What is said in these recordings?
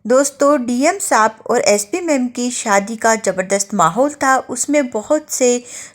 दोस्तों डीएम साहब और एसपी मैम की शादी का ज़बरदस्त माहौल था। उसमें बहुत से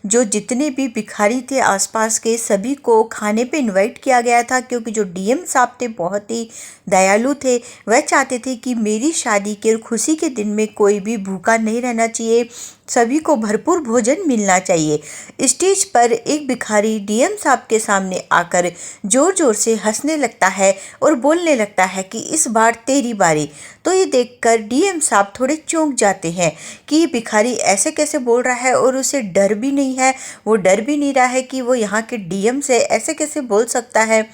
जो जितने भी भिखारी थे आसपास के सभी को खाने पे इनवाइट किया गया था, क्योंकि जो डीएम साहब थे बहुत ही दयालु थे। वह चाहते थे कि मेरी शादी के खुशी के दिन में कोई भी भूखा नहीं रहना चाहिए, सभी को भरपूर भोजन मिलना चाहिए। स्टेज पर एक भिखारी डीएम साहब के सामने आकर जोर जोर से हंसने लगता है और बोलने लगता है कि इस बार तेरी बारी। तो ये देखकर डीएम साहब थोड़े चौंक जाते हैं कि ये भिखारी ऐसे कैसे बोल रहा है और उसे डर भी नहीं है। वो डर भी नहीं रहा है कि वो यहाँ के डीएम से ऐसे कैसे बोल सकता है,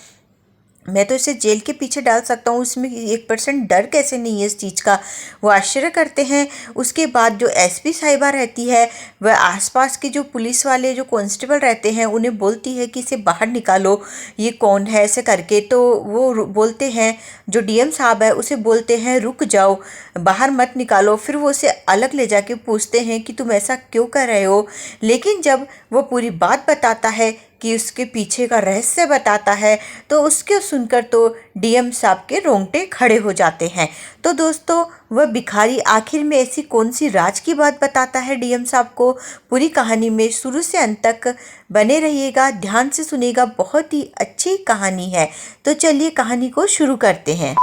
मैं तो इसे जेल के पीछे डाल सकता हूँ, इसमें 1% डर कैसे नहीं है इस चीज़ का। वो आश्चर्य करते हैं। उसके बाद जो एसपी साहिबा रहती है वह आसपास के जो पुलिस वाले जो कांस्टेबल रहते हैं उन्हें बोलती है कि इसे बाहर निकालो, ये कौन है ऐसे करके। तो वो बोलते हैं, जो डीएम साहब है उसे बोलते हैं रुक जाओ, बाहर मत निकालो। फिर वो उसे अलग ले जाके पूछते हैं कि तुम ऐसा क्यों कर रहे हो। लेकिन जब वो पूरी बात बताता है कि उसके पीछे का रहस्य बताता है तो उसके सुनकर तो डीएम साहब के रोंगटे खड़े हो जाते हैं। तो दोस्तों वह भिखारी आखिर में ऐसी कौन सी राज की बात बताता है डीएम साहब को, पूरी कहानी में शुरू से अंत तक बने रहिएगा, ध्यान से सुनिएगा, बहुत ही अच्छी कहानी है। तो चलिए कहानी को शुरू करते हैं।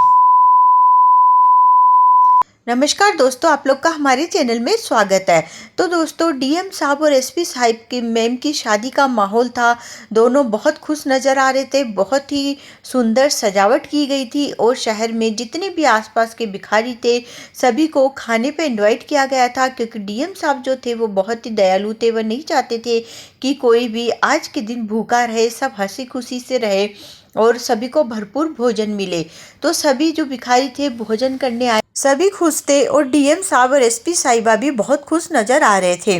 नमस्कार दोस्तों, आप लोग का हमारे चैनल में स्वागत है। तो दोस्तों डीएम साहब और एसपी साहिब की मैम की शादी का माहौल था। दोनों बहुत खुश नज़र आ रहे थे, बहुत ही सुंदर सजावट की गई थी और शहर में जितने भी आसपास के भिखारी थे सभी को खाने पे इनवाइट किया गया था, क्योंकि डीएम साहब जो थे वो बहुत ही दयालु थे। वह नहीं चाहते थे कि कोई भी आज के दिन भूखा रहे, सब हंसी खुशी से रहे और सभी को भरपूर भोजन मिले। तो सभी जो भिखारी थे भोजन करने आए, सभी खुश थे और डीएम साहब और एसपी साहिबा भी बहुत खुश नजर आ रहे थे।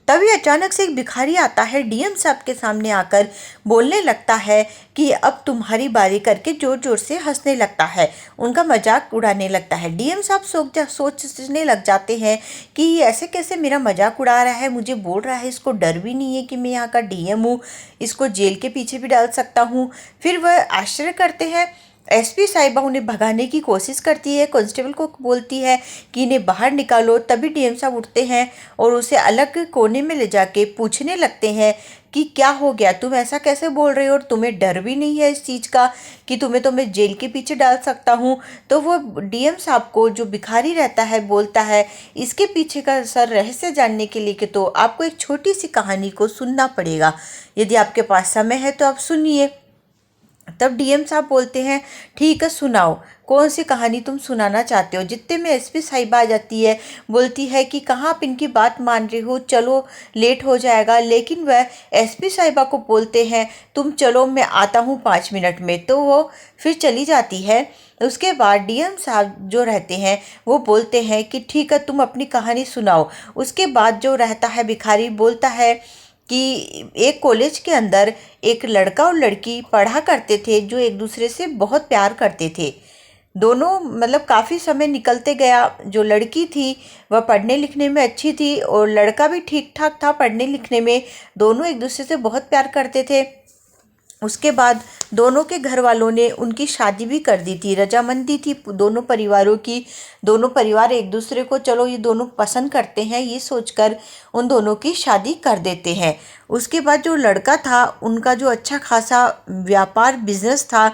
तभी अचानक से एक भिखारी आता है, डीएम साहब के सामने आकर बोलने लगता है कि अब तुम्हारी बारी करके जोर जोर से हंसने लगता है, उनका मजाक उड़ाने लगता है। डीएम साहब सोचने लग जाते हैं कि ये ऐसे कैसे मेरा मजाक उड़ा रहा है, मुझे बोल रहा है, इसको डर भी नहीं है कि मैं यहाँ का डीएम हूँ, इसको जेल के पीछे भी डाल सकता हूँ। फिर वह आश्चर्य करते हैं। एसपी साहिबा उन्हें भगाने की कोशिश करती है, कांस्टेबल को बोलती है कि इन्हें बाहर निकालो। तभी डीएम साहब उठते हैं और उसे अलग कोने में ले जाके पूछने लगते हैं कि क्या हो गया, तुम ऐसा कैसे बोल रहे हो और तुम्हें डर भी नहीं है इस चीज़ का कि तुम्हें तो मैं जेल के पीछे डाल सकता हूँ। तो वो डीएम साहब को जो भिखारी रहता है बोलता है इसके पीछे का सर रहस्य जानने के लिए कि तो आपको एक छोटी सी कहानी को सुनना पड़ेगा, यदि आपके पास समय है तो आप सुनिए। तब डीएम साहब बोलते हैं ठीक है सुनाओ, कौन सी कहानी तुम सुनाना चाहते हो। जितने में एसपी साहिबा आ जाती है, बोलती है कि कहाँ आप इनकी बात मान रहे हो, चलो लेट हो जाएगा। लेकिन वह एसपी साहिबा को बोलते हैं तुम चलो, मैं आता हूँ 5 मिनट में। तो वो फिर चली जाती है। उसके बाद डीएम साहब जो रहते हैं वो बोलते हैं कि ठीक है तुम अपनी कहानी सुनाओ। उसके बाद जो रहता है भिखारी बोलता है कि एक कॉलेज के अंदर एक लड़का और लड़की पढ़ा करते थे जो एक दूसरे से बहुत प्यार करते थे। दोनों मतलब काफ़ी समय निकलते गया। जो लड़की थी वह पढ़ने लिखने में अच्छी थी और लड़का भी ठीक ठाक था पढ़ने लिखने में। दोनों एक दूसरे से बहुत प्यार करते थे। उसके बाद दोनों के घर वालों ने उनकी शादी भी कर दी थी, रजामंदी थी दोनों परिवारों की। दोनों परिवार एक दूसरे को चलो ये दोनों पसंद करते हैं ये सोचकर उन दोनों की शादी कर देते हैं। उसके बाद जो लड़का था उनका जो अच्छा खासा व्यापार बिजनेस था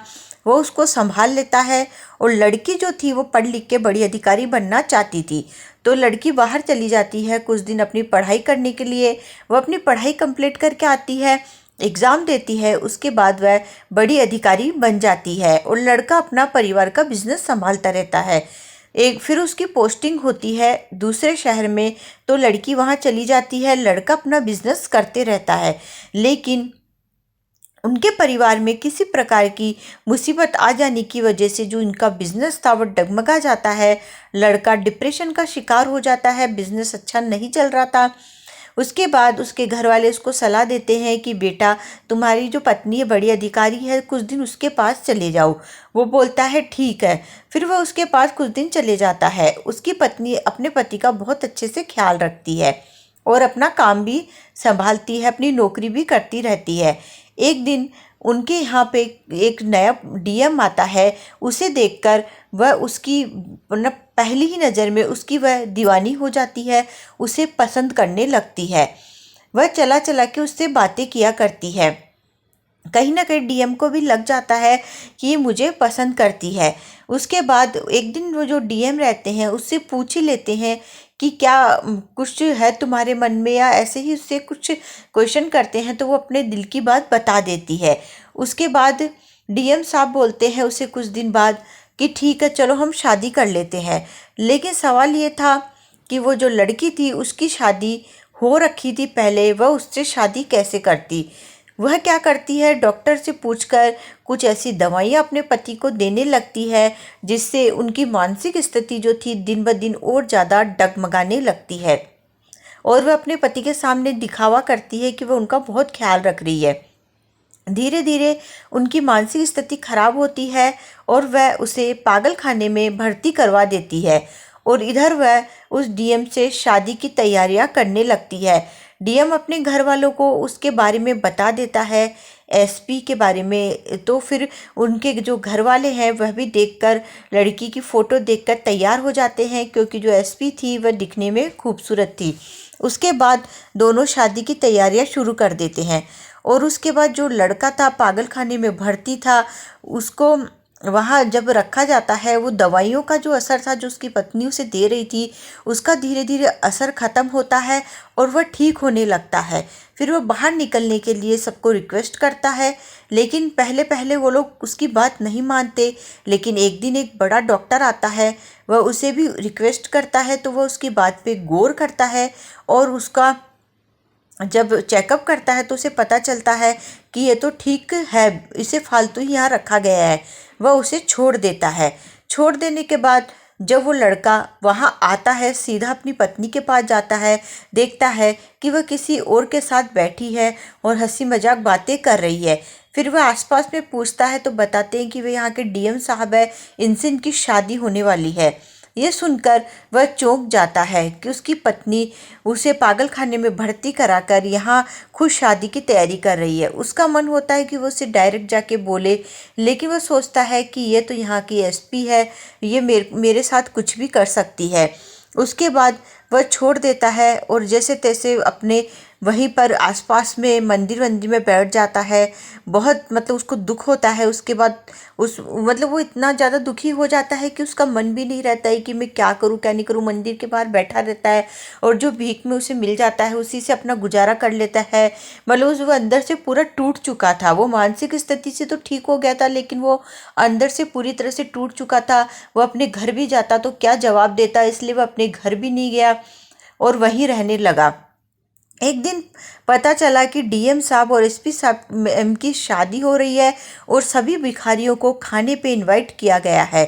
वो उसको संभाल लेता है और लड़की जो थी वो पढ़ लिख के बड़ी अधिकारी बनना चाहती थी। तो लड़की बाहर चली जाती है कुछ दिन अपनी पढ़ाई करने के लिए। वह अपनी पढ़ाई कंप्लीट करके आती है, एग्ज़ाम देती है, उसके बाद वह बड़ी अधिकारी बन जाती है और लड़का अपना परिवार का बिजनेस संभालता रहता है। एक फिर उसकी पोस्टिंग होती है दूसरे शहर में, तो लड़की वहाँ चली जाती है, लड़का अपना बिजनेस करते रहता है। लेकिन उनके परिवार में किसी प्रकार की मुसीबत आ जाने की वजह से जो इनका बिजनेस था वो डगमगा जाता है। लड़का डिप्रेशन का शिकार हो जाता है, बिजनेस अच्छा नहीं चल रहा था। उसके बाद उसके घर वाले उसको सलाह देते हैं कि बेटा तुम्हारी जो पत्नी है बड़ी अधिकारी है, कुछ दिन उसके पास चले जाओ। वो बोलता है ठीक है। फिर वह उसके पास कुछ दिन चले जाता है। उसकी पत्नी अपने पति का बहुत अच्छे से ख्याल रखती है और अपना काम भी संभालती है, अपनी नौकरी भी करती रहती है। एक दिन उनके यहाँ पे एक नया डीएम आता है। उसे देखकर वह उसकी मतलब पहली ही नज़र में उसकी वह दीवानी हो जाती है, उसे पसंद करने लगती है। वह चला चला के उससे बातें किया करती है। कहीं ना कहीं डीएम को भी लग जाता है कि ये मुझे पसंद करती है। उसके बाद एक दिन वो जो डीएम रहते हैं उससे पूछ ही लेते हैं कि क्या कुछ है तुम्हारे मन में, या ऐसे ही उससे कुछ क्वेश्चन करते हैं तो वो अपने दिल की बात बता देती है। उसके बाद डीएम साहब बोलते हैं उसे कुछ दिन बाद कि ठीक है चलो हम शादी कर लेते हैं। लेकिन सवाल ये था कि वो जो लड़की थी उसकी शादी हो रखी थी पहले, वह उससे शादी कैसे करती। वह क्या करती है, डॉक्टर से पूछकर कुछ ऐसी दवाइयाँ अपने पति को देने लगती है जिससे उनकी मानसिक स्थिति जो थी दिन ब दिन और ज़्यादा डगमगाने लगती है। और वह अपने पति के सामने दिखावा करती है कि वह उनका बहुत ख्याल रख रही है। धीरे धीरे उनकी मानसिक स्थिति खराब होती है और वह उसे पागल खाने में भर्ती करवा देती है। और इधर वह उस डीएम से शादी की तैयारियां करने लगती है। डीएम अपने घर वालों को उसके बारे में बता देता है, एसपी के बारे में। तो फिर उनके जो घर वाले हैं वह भी देखकर, लड़की की फ़ोटो देखकर तैयार हो जाते हैं, क्योंकि जो एसपी थी वह दिखने में खूबसूरत थी। उसके बाद दोनों शादी की तैयारियां शुरू कर देते हैं। और उसके बाद जो लड़का था पागल खाने में भर्ती था, उसको वहाँ जब रखा जाता है, वो दवाइयों का जो असर था जो उसकी पत्नी उसे दे रही थी, उसका धीरे धीरे असर ख़त्म होता है और वह ठीक होने लगता है। फिर वह बाहर निकलने के लिए सबको रिक्वेस्ट करता है, लेकिन पहले पहले वो लोग उसकी बात नहीं मानते। लेकिन एक दिन एक बड़ा डॉक्टर आता है, वह उसे भी रिक्वेस्ट करता है तो वह उसकी बात पे गौर करता है। और उसका जब चेकअप करता है तो उसे पता चलता है कि ये तो ठीक है, इसे फालतू ही यहाँ रखा गया है। वह उसे छोड़ देता है। छोड़ देने के बाद जब वो लड़का वहाँ आता है, सीधा अपनी पत्नी के पास जाता है, देखता है कि वह किसी और के साथ बैठी है और हंसी मजाक बातें कर रही है। फिर वह आसपास में पूछता है तो बताते हैं कि वे यहाँ के डीएम साहब है, इनसे इनकी शादी होने वाली है। ये सुनकर वह चौंक जाता है कि उसकी पत्नी उसे पागल खाने में भर्ती कराकर यहाँ खुद शादी की तैयारी कर रही है। उसका मन होता है कि वो उसे डायरेक्ट जाके बोले, लेकिन वह सोचता है कि ये तो यहाँ की एसपी है, ये मेरे साथ कुछ भी कर सकती है। उसके बाद वह छोड़ देता है और जैसे तैसे अपने वहीं पर आसपास में मंदिर में बैठ जाता है। बहुत मतलब उसको दुख होता है। उसके बाद उस मतलब वो इतना ज़्यादा दुखी हो जाता है कि उसका मन भी नहीं रहता है कि मैं क्या करूँ क्या नहीं करूँ। मंदिर के बाहर बैठा रहता है और जो भीख में उसे मिल जाता है उसी से अपना गुजारा कर लेता है। मतलब वो अंदर से पूरा टूट चुका था। वो मानसिक स्थिति से तो ठीक हो गया था, लेकिन वो अंदर से पूरी तरह से टूट चुका था। वो अपने घर भी जाता तो क्या जवाब देता, इसलिए वो अपने घर भी नहीं गया और वहीं रहने लगा। एक दिन पता चला कि डीएम साहब और एसपी साहब एम की शादी हो रही है और सभी भिखारियों को खाने पे इनवाइट किया गया है,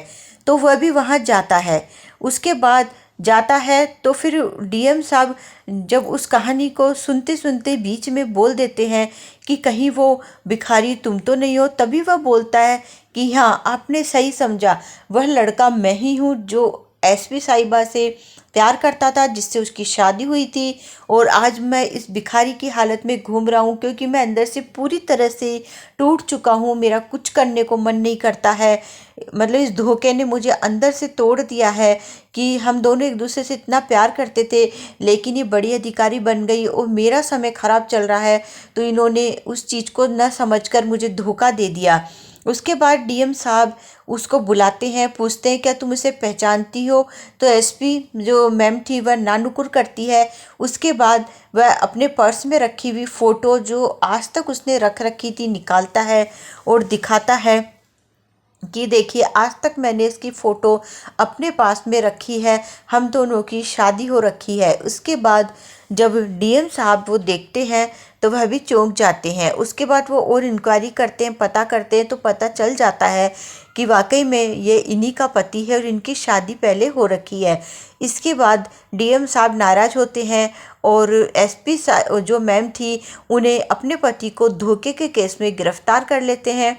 तो वह भी वहाँ जाता है। उसके बाद जाता है तो फिर डीएम साहब जब उस कहानी को सुनते सुनते बीच में बोल देते हैं कि कहीं वो भिखारी तुम तो नहीं हो, तभी वह बोलता है कि हाँ आपने सही समझा, वह लड़का मैं ही हूँ जो एसपी साहिबा से प्यार करता था, जिससे उसकी शादी हुई थी। और आज मैं इस भिखारी की हालत में घूम रहा हूँ क्योंकि मैं अंदर से पूरी तरह से टूट चुका हूँ, मेरा कुछ करने को मन नहीं करता है। मतलब इस धोखे ने मुझे अंदर से तोड़ दिया है कि हम दोनों एक दूसरे से इतना प्यार करते थे, लेकिन ये बड़ी अधिकारी बन गई और मेरा समय खराब चल रहा है, तो इन्होंने उस चीज़ को न समझकर मुझे धोखा दे दिया। उसके बाद डीएम साहब उसको बुलाते हैं, पूछते हैं क्या तुम इसे पहचानती हो। तो एसपी जो मैम थी वह नानुकुर करती है। उसके बाद वह अपने पर्स में रखी हुई फ़ोटो जो आज तक उसने रख रखी थी निकालता है और दिखाता है कि देखिए आज तक मैंने इसकी फ़ोटो अपने पास में रखी है, हम दोनों की शादी हो रखी है। उसके बाद जब डीएम साहब वो देखते हैं तो वह भी चौंक जाते हैं। उसके बाद वो और इंक्वायरी करते हैं, पता करते हैं, तो पता चल जाता है कि वाकई में ये इन्हीं का पति है और इनकी शादी पहले हो रखी है। इसके बाद डीएम साहब नाराज़ होते हैं और एसपी जो मैम थी उन्हें अपने पति को धोखे के केस में गिरफ्तार कर लेते हैं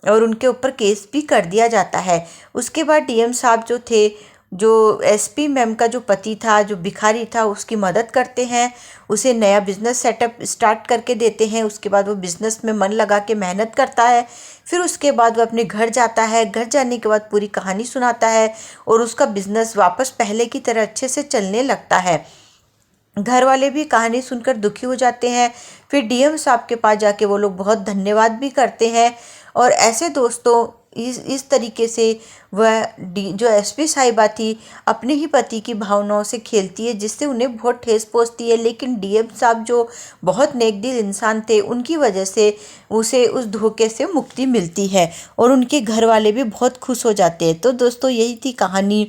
और उनके ऊपर केस भी कर दिया जाता है। उसके बाद डीएम साहब जो थे जो एसपी मैम का जो पति था, जो भिखारी था, उसकी मदद करते हैं, उसे नया बिजनेस सेटअप स्टार्ट करके देते हैं। उसके बाद वो बिजनेस में मन लगा के मेहनत करता है। फिर उसके बाद वो अपने घर जाता है। घर जाने के बाद पूरी कहानी सुनाता है और उसका बिजनेस वापस पहले की तरह अच्छे से चलने लगता है। घर वाले भी कहानी सुनकर दुखी हो जाते हैं। फिर डीएम साहब के पास जाके वो लोग बहुत धन्यवाद भी करते हैं। और ऐसे दोस्तों इस तरीके से वह जो एसपी साहिबा थी, अपने ही पति की भावनाओं से खेलती है, जिससे उन्हें बहुत ठेस पहुंचती है। लेकिन डीएम साहब जो बहुत नेकदिल इंसान थे, उनकी वजह से उसे उस धोखे से मुक्ति मिलती है और उनके घर वाले भी बहुत खुश हो जाते हैं। तो दोस्तों यही थी कहानी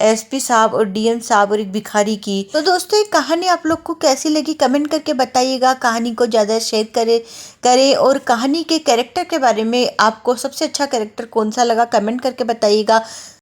एसपी साहब और डीएम साहब और एक भिखारी की। तो दोस्तों ये कहानी आप लोग को कैसी लगी कमेंट करके बताइएगा। कहानी को ज़्यादा शेयर करें और कहानी के कैरेक्टर के बारे में आपको सबसे अच्छा कैरेक्टर कौन सा लगा कमेंट करके बताइएगा।